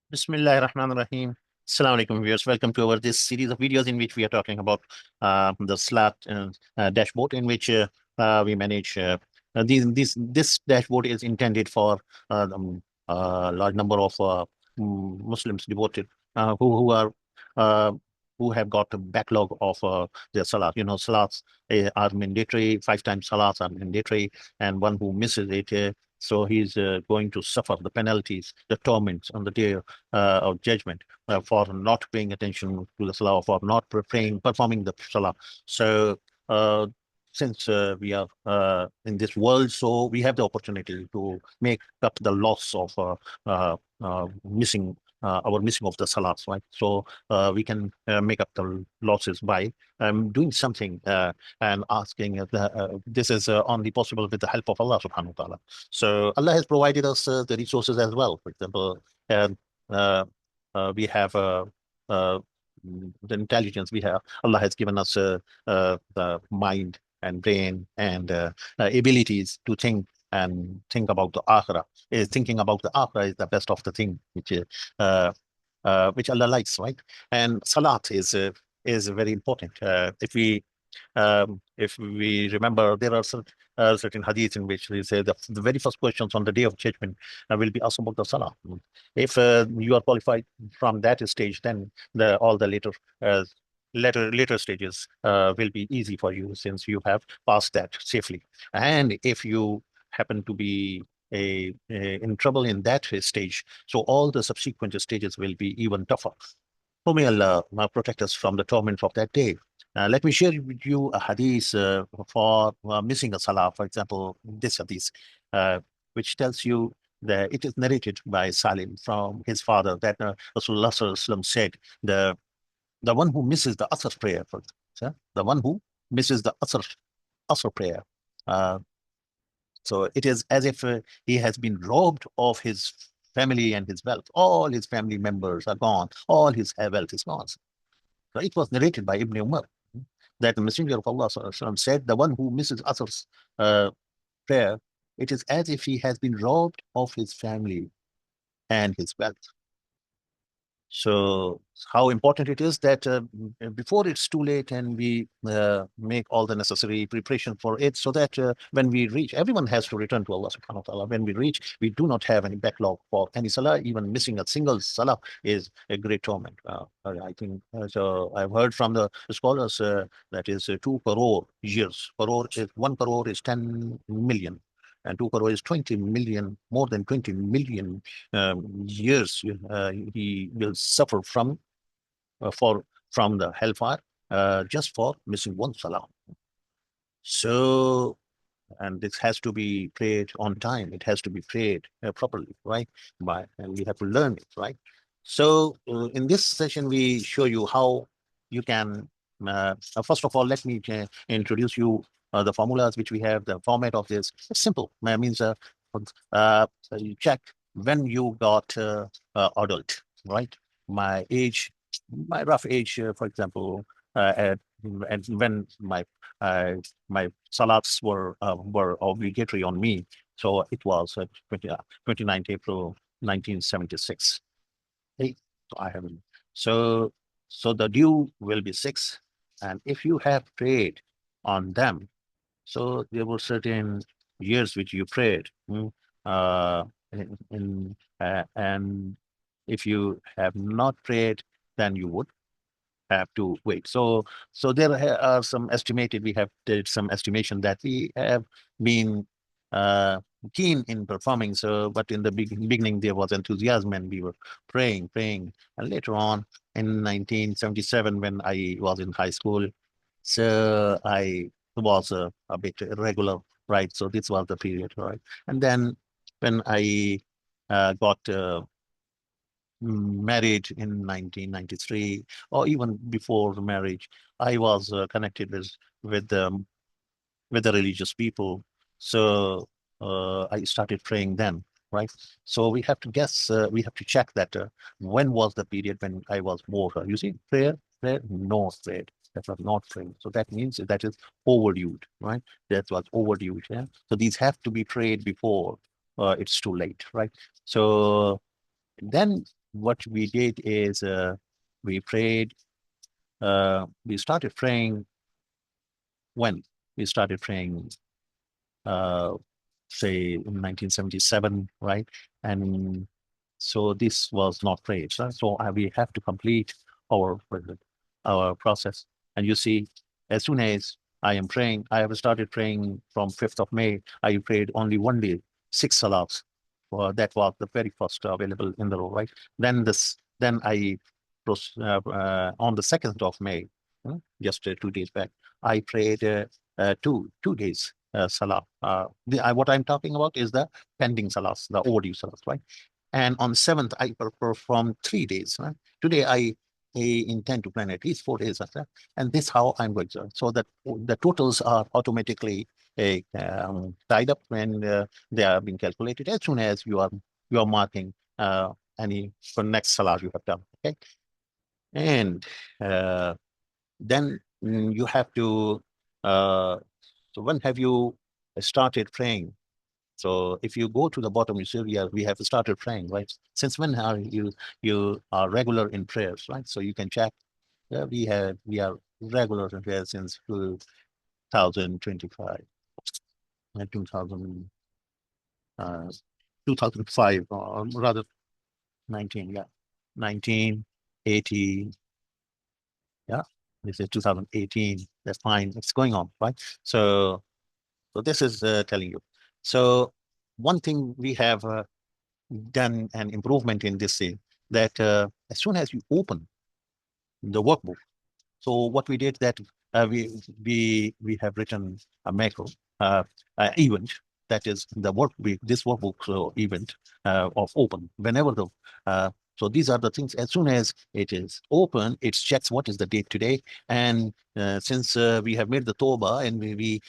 Bismillah ar-Rahman ar-Rahim. Assalamu alaikum viewers. Welcome to our this series of videos in which we are talking about the Salat dashboard in which we manage this dashboard is intended for a large number of Muslims devoted who are uh, who have got a backlog of their Salat. You know, Salats are mandatory, 5 times Salats are mandatory, and one who misses it. So he's going to suffer the penalties, the torments on the day of judgment for not paying attention to the salah, for not praying, performing the salah. So, uh, since we are in this world, so we have the opportunity to make up the loss of missing. Our missing of the salats, right? So we can make up the losses by doing something and asking. This is only possible with the help of Allah Subhanahu wa Taala. So Allah has provided us the resources as well. For example, uh, uh, we have uh, the intelligence. We have Allah has given us the mind and brain and abilities to think about the akhirah. Thinking about the akhirah is the best of the thing uh, which Allah likes, right? And salat is very important. If we remember, there are certain hadiths in which they say the very first questions on the day of judgment will be asked about the salah. If you are qualified from that stage, then all the uh, later stages will be easy for you since you have passed that safely. And if you happen to be in trouble in that stage, so all the subsequent stages will be even tougher. Oh, may Allah protect us from the torment of that day. Let me share with you a hadith for missing a salah. For example, this hadith, uh, which tells you that it is narrated by Salim from his father that Rasulullah Sallallahu Alaihi Wasallam said, the one who misses the Asr prayer, for example, the one who misses the Asr prayer. Uh, so it is as if he has been robbed of his family and his wealth. All his family members are gone. All his wealth is gone. So it was narrated by Ibn Umar that the Messenger of Allah SAW said, the one who misses Asr's prayer, it is as if he has been robbed of his family and his wealth. So how important it is that before it's too late and we make all the necessary preparation for it so that when we reach, everyone has to return to Allah subhanahu wa ta'ala. When we reach, we do not have any backlog for any salah. Even missing a single salah is a great torment. I think, so I've heard from the scholars that is 2 crore years. 1 crore is 10 million. And 2 crore is 20 million, more than 20 million years he will suffer for from the hellfire just for missing one salah. So, and this has to be prayed on time. It has to be prayed properly, right? And we have to learn it, right? So, in this session, we show you how you can. First of all, let me introduce you the formulas which we have. The format of this it's simple. Means so you check when you got adult, right? My age, my rough age, for example, and when uh, my salats were obligatory on me. So it was 29th April 1976. Hey, so I haven't. So so the due will be 6, and if you have prayed on them, so there were certain years which you prayed, uh, and if you have not prayed, then you would have to wait. So there are some estimated. We have did some estimation that we have been uh, keen in performing. So, but in the beginning there was enthusiasm and we were praying, and later on in 1977 when I was in high school, so I was a bit irregular, right? So this was the period, right? And then when I got married in 1993 or even before the marriage, I was connected with with the religious people. So I started praying then, right? So we have to guess, we have to check that when was the period when I was more, you see, prayer, no prayed. That was not praying. So that means that is overdue, right? That was overdue. Yeah. So these have to be prayed before it's too late, right? So then what we did is we prayed. We started praying when we started praying. Uh, say in 1977, right? And so this was not prayed. So we have to complete our our process. And you see, as soon as I am praying, I have started praying from 5th of May. I prayed only one day, 6 salats. That was the very first available in the row, right? Then I, on the 2nd of May, just 2 days back, I prayed two days salah. What I'm talking about is the pending salahs, the overdue salahs, right? And on 7th, I perform 3 days. Right? Today, I intend to plan at least 4 days after, and this how I'm going to. So that the totals are automatically tied up when they are being calculated as soon as you are marking any for next salah you have done. Okay, and uh, then you have to. Uh, so when have you started praying? So if you go to the bottom, you see we have started praying, right? Since when are you are regular in prayers, right? So you can check. We are regular in prayers since 2025 and uh, 2005, or rather 19, yeah, 1980, yeah. This is 2018. That's fine. It's going on, right? So this is telling you. So one thing we have done an improvement in this thing that as soon as you open the workbook, so what we did that we have written a macro event that is the this workbook event of open whenever the so these are the things. As soon as it is open, it checks what is the date today, and since we have made the toba and we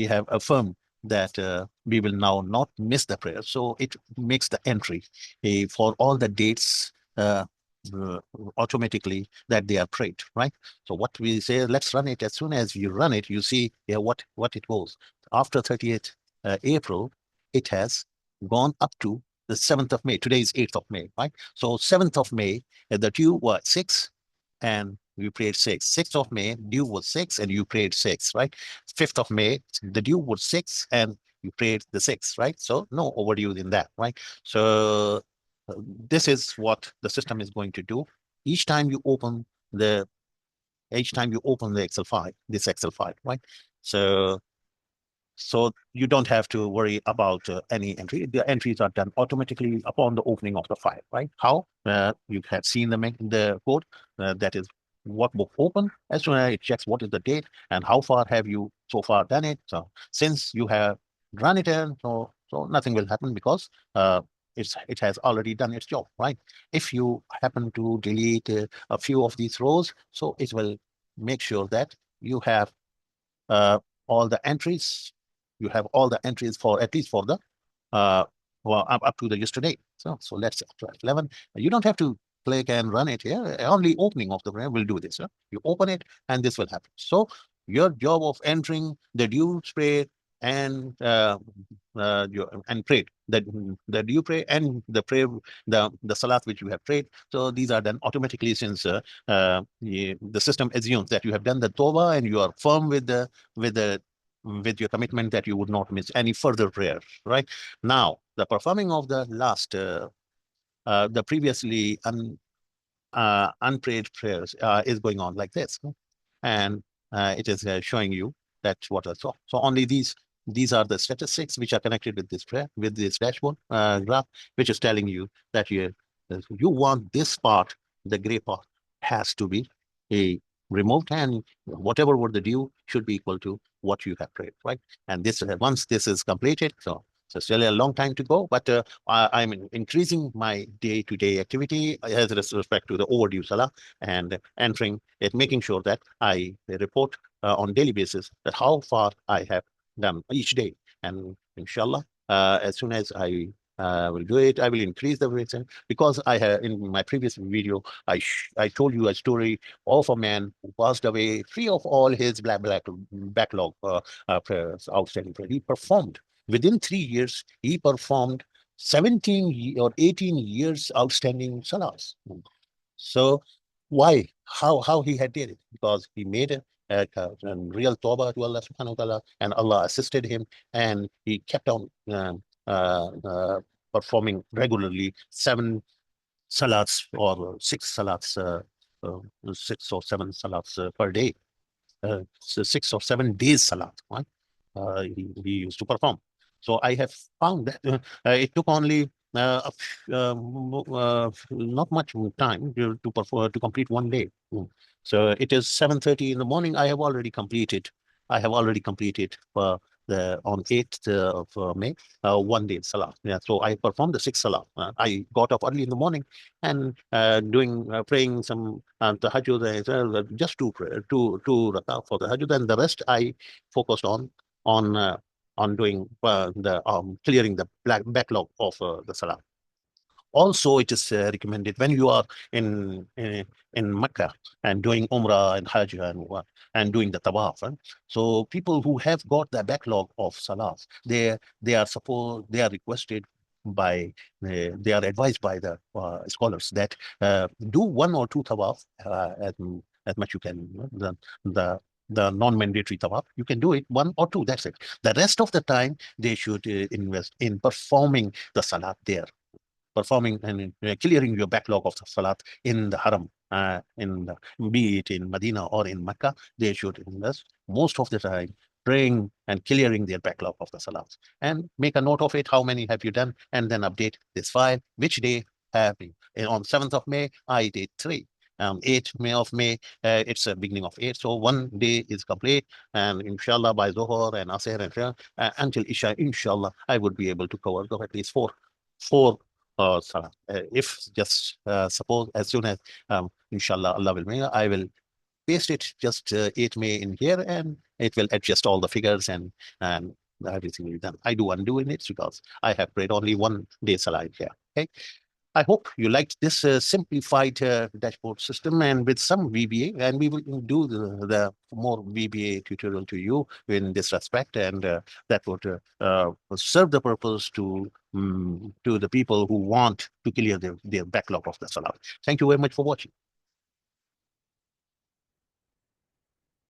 have affirmed that we will now not miss the prayer, so it makes the entry for all the dates uh, automatically that they are prayed, right? So what we say, let's run it. As soon as you run it, you see yeah, what it goes. After 30th April, it has gone up to the 7th of May. Today is 8th of May, right? So 7th of May, the due was 6, and we prayed 6. 6th of May, due was 6, and you prayed 6, right? 5th of May, the due was 6, and you prayed the 6, right? So no overdue in that, right? So this is what the system is going to do. Each time you open the each time you open the Excel file, this Excel file, right? So you don't have to worry about any entry. The entries are done automatically upon the opening of the file, right? How? You have seen the code that is workbook open. As soon as it checks what is the date and how far have you so far done it. So since you have run it in, so nothing will happen because it has already done its job, right? If you happen to delete a few of these rows, so it will make sure that you have uh, all the entries. You have all the entries for at least for the uh, well, up to the yesterday. So let's say after 11. You don't have to click and run it here. Only opening of the program will do this. Huh? You open it and this will happen. So your job of entering the due spray and and prayed that you pray and the prayer the salat which you have prayed. So these are done automatically since the system assumes that you have done the tawbah and you are firm with the with your commitment that you would not miss any further prayer, right? Now, the performing of the last, the previously unprayed prayers is going on like this, and it is showing you that what I saw. So only these are the statistics which are connected with this prayer with this dashboard graph, which is telling you that you want this part, the gray part, has to be a removed, and whatever were the due should be equal to what you have prayed, right? And this once this is completed, so still a long time to go, but I'm increasing my day-to-day activity as respect to the overdue salah and entering it, making sure that I report on daily basis that how far I have done each day. And inshallah, as soon as I will do it, I will increase the rates. Because I have in my previous video, I told you a story of a man who passed away free of all his backlog prayers, outstanding prayer. He performed within 3 years. He performed or 18 years outstanding salahs. So why? How he had did it? Because he made a real tawbah to Allah subhanahu wa ta'ala, and Allah assisted him, and he kept on performing regularly 7 salats or 6 salats, 6 or 7 salats per day, so 6 or 7 days salat, right? He used to perform. So I have found that it took only not much time to perform to complete one day. So it is 7:30 in the morning. I have already completed. I have already completed the on 8th of May, one day salah. Yeah, so I performed the 6 salah. I got up early in the morning and doing praying some tahajjud, just two rakah for the tahajjud, and the rest I focused on uh, on doing the clearing the backlog of the salah. Also, it is recommended when you are in Mecca and doing Umrah and Hajj and doing the Tawaf. So people who have got the backlog of salahs, they are supposed they are requested by they are advised by the scholars that do 1 or 2 tawaf as much you can. The non-mandatory tawaf, you can do it 1 or 2. That's it. The rest of the time they should invest in performing the salat there, performing and clearing your backlog of salat in the haram, be it in Medina or in Mecca. They should invest most of the time praying and clearing their backlog of the salats, and make a note of it. How many have you done? And then update this file. Which day have you? On 7th of May, I did 3. 8th May of May, it's a beginning of 8. So one day is complete. And inshallah, by Zohar and Asr and until Isha, inshallah, I would be able to cover at least four salah. If just suppose as soon as inshallah Allah will make, I will paste it just 8 May in here, and it will adjust all the figures, and everything will be done. I do undo in it because I have prayed only one day salah here. Okay. I hope you liked this simplified dashboard system and with some VBA, and we will do the more VBA tutorial to you in this respect, and that would serve the purpose to the people who want to clear their backlog of the salah. Thank you very much for watching.